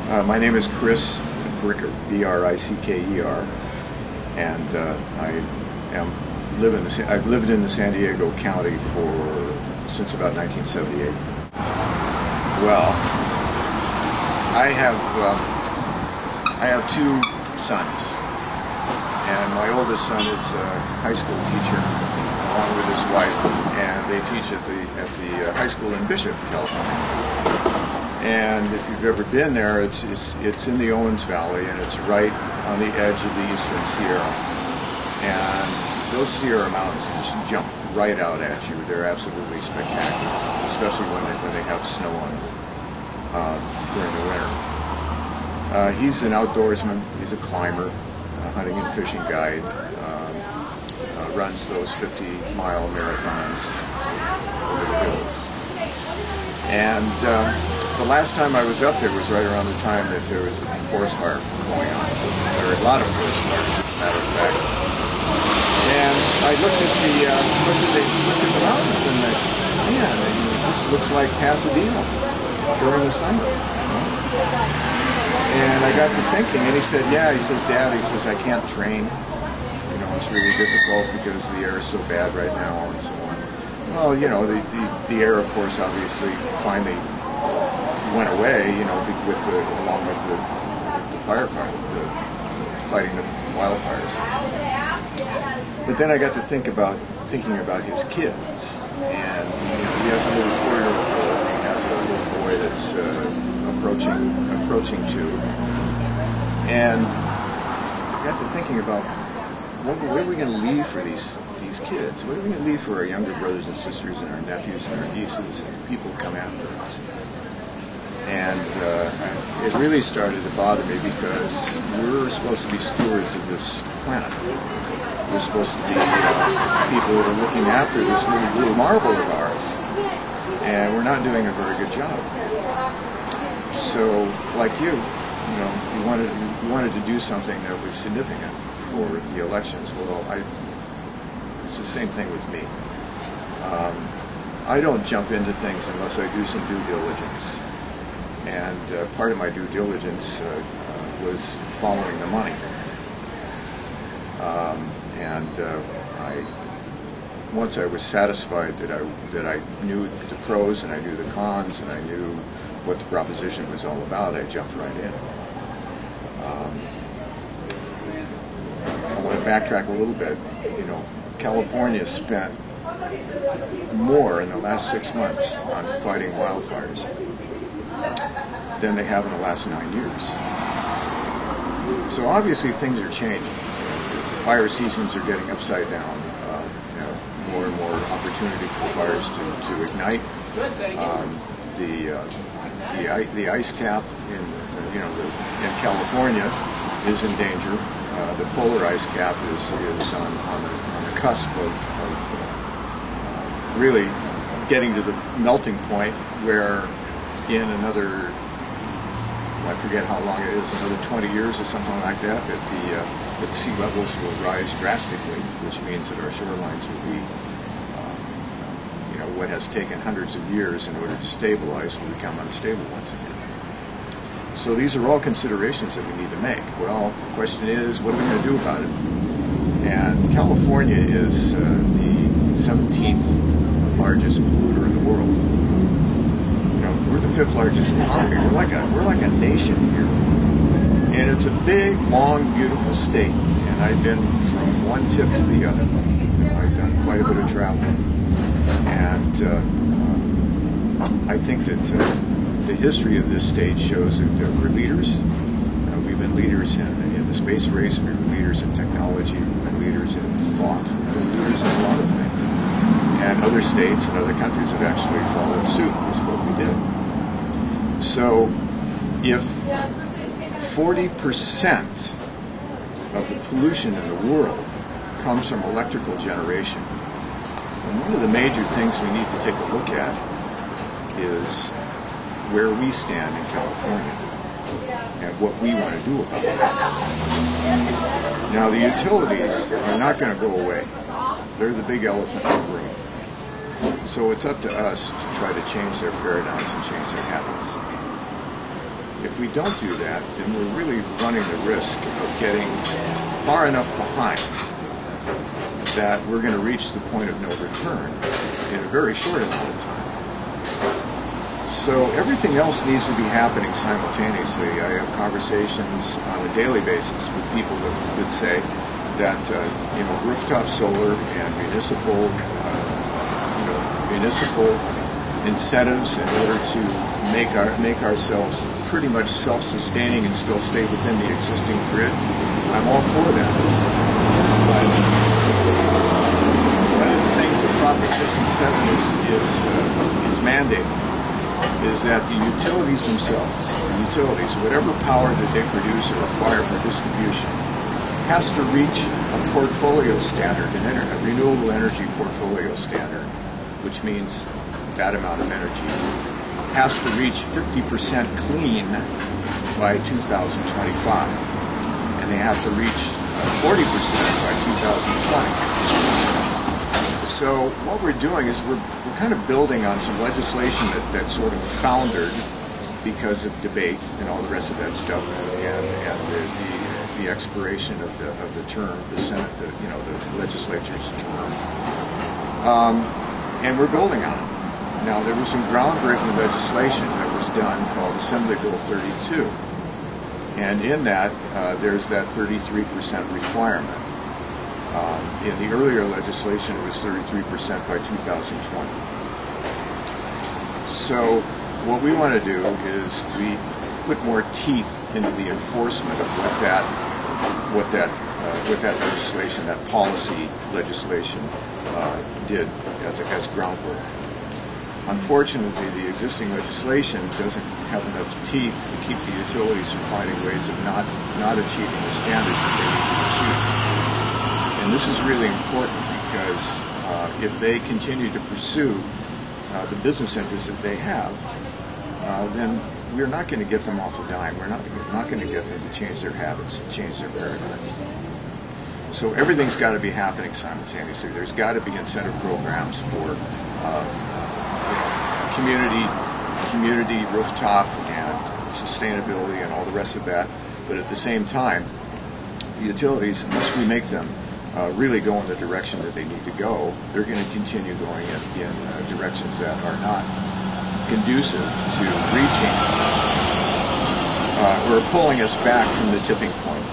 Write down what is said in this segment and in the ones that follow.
My name is Chris Bricker, B-R-I-C-K-E-R, and I've lived in the San Diego County since about 1978. Well, I have two sons, and my oldest son is a high school teacher along with his wife, and they teach at the high school in Bishop, California. And if you've ever been there, it's in the Owens Valley, and it's right on the edge of the Eastern Sierra. And those Sierra Mountains just jump right out at you. They're absolutely spectacular, especially when they have snow on them during the winter. He's an outdoorsman. He's a climber, a hunting and fishing guide. Runs those 50-mile marathons over the hills. And the last time I was up there was right around the time that there was a forest fire going on. There were a lot of forest fires, as a matter of fact. And I looked at the mountains, and I said, man, this looks like Pasadena during the summer. And I got to thinking, and he said, yeah, he says, Dad, he says, I can't train. You know, it's really difficult because the air is so bad right now, and so on. Well, you know, the air, of course, obviously finally went away, you know, along with the fighting the wildfires. But then I got to thinking about his kids, and you know, he has a little 4-year-old girl, and he has a little boy that's approaching 2, and I got to thinking about what are we going to leave for these kids? What are we going to leave for our younger brothers and sisters and our nephews and our nieces and people who come after us? And it really started to bother me because we're supposed to be stewards of this planet. We're supposed to be people that are looking after this little marvel of ours, and we're not doing a very good job. So, like you know, you wanted to do something that was significant for the elections. Well, it's the same thing with me. I don't jump into things unless I do some due diligence. And part of my due diligence was following the money. Once I was satisfied that I knew the pros and I knew the cons and I knew what the proposition was all about, I jumped right in. I want to backtrack a little bit. You know, California spent more in the last 6 months on fighting wildfires than they have in the last 9 years. So obviously things are changing. The fire seasons are getting upside down. You know, more and more opportunity for fires to ignite. The ice cap in California is in danger. The polar ice cap is on the cusp of really getting to the melting point where in another, I forget how long it is, another 20 years or something like that the sea levels will rise drastically, which means that our shorelines will be, you know, what has taken hundreds of years in order to stabilize will become unstable once again. So these are all considerations that we need to make. Well, the question is, what are we going to do about it? And California is the 17th largest polluter in the world. You know, we're the 5th largest economy. We're like a nation here, and it's a big, long, beautiful state. And I've been from one tip to the other. You know, I've done quite a bit of traveling, and I think that the history of this state shows that we're leaders. We've been leaders in the space race. We've been leaders in technology. We've been leaders in thought. We've been leaders in a lot of things. And other states and other countries have actually followed suit with what we did. So if 40% of the pollution in the world comes from electrical generation, and one of the major things we need to take a look at is where we stand in California and what we want to do about it. Now, the utilities are not going to go away. They're the big elephant in the room. So it's up to us to try to change their paradigms and change their habits. if we don't do that, then we're really running the risk of getting far enough behind that we're going to reach the point of no return in a very short amount of time. So everything else needs to be happening simultaneously. I have conversations on a daily basis with people that would say that rooftop solar and municipal incentives in order to make ourselves pretty much self-sustaining and still stay within the existing grid. I'm all for that. But one of the things that Proposition 7 is mandating is that the utilities themselves, whatever power that they produce or acquire for distribution, has to reach a portfolio standard, a renewable energy portfolio standard, which means that amount of energy has to reach 50% clean by 2025, and they have to reach 40% by 2020. So what we're doing is we're kind of building on some legislation that sort of foundered because of debate and all the rest of that stuff, and the expiration of the term, the Senate, the legislature's term, and we're building on it. Now, there was some groundbreaking legislation that was done called Assembly Bill 32, and in that there's that 33% requirement. In the earlier legislation, it was 33% by 2020. So what we want to do is we put more teeth into the enforcement of what that legislation, that policy legislation, did as groundwork. Unfortunately, the existing legislation doesn't have enough teeth to keep the utilities from finding ways of not achieving the standards that they need to achieve. And this is really important because if they continue to pursue the business interests that they have, then we're not going to get them off the dime. We're not going to get them to change their habits and change their paradigms. So everything's got to be happening simultaneously. There's got to be incentive programs for community rooftop and sustainability and all the rest of that. But at the same time, the utilities, unless we make them really go in the direction that they need to go, they're going to continue going in directions that are not conducive to reaching or pulling us back from the tipping point.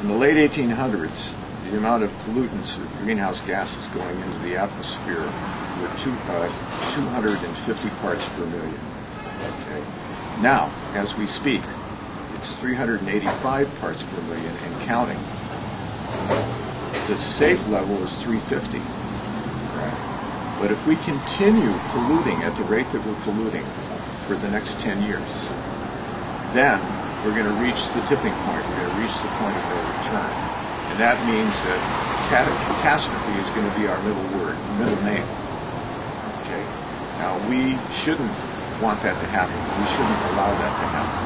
In the late 1800s, the amount of pollutants, of greenhouse gases going into the atmosphere were 250 parts per million. Okay. Now, as we speak, it's 385 parts per million and counting. The safe level is 350. Right? But if we continue polluting at the rate that we're polluting for the next 10 years, then we're going to reach the tipping point. We're going to reach the point of no return. And that means that catastrophe is going to be our middle name. Okay? Now, we shouldn't want that to happen. We shouldn't allow that to happen.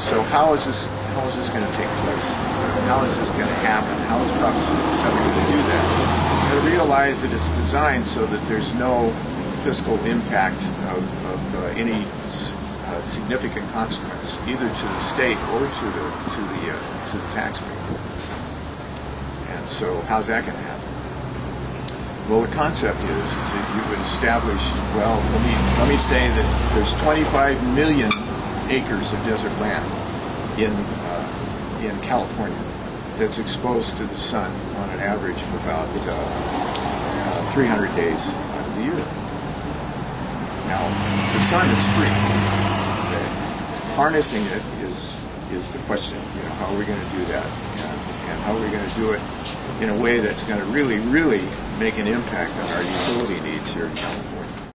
So how is this going to take place? How is this going to happen? How is Proposition 7 going to do that? We're going to realize that it's designed so that there's no fiscal impact of any significant consequence, either to the state or to the taxpayer. And so, how's that going to happen? Well, the concept is that you would establish. Well, let me say that there's 25 million acres of desert land in California that's exposed to the sun on an average of about 300 days out of the year. Now, the sun is free. Okay? Harnessing it is the question. How are we going to do that, and how are we going to do it in a way that's going to really, really make an impact on our utility needs here in California?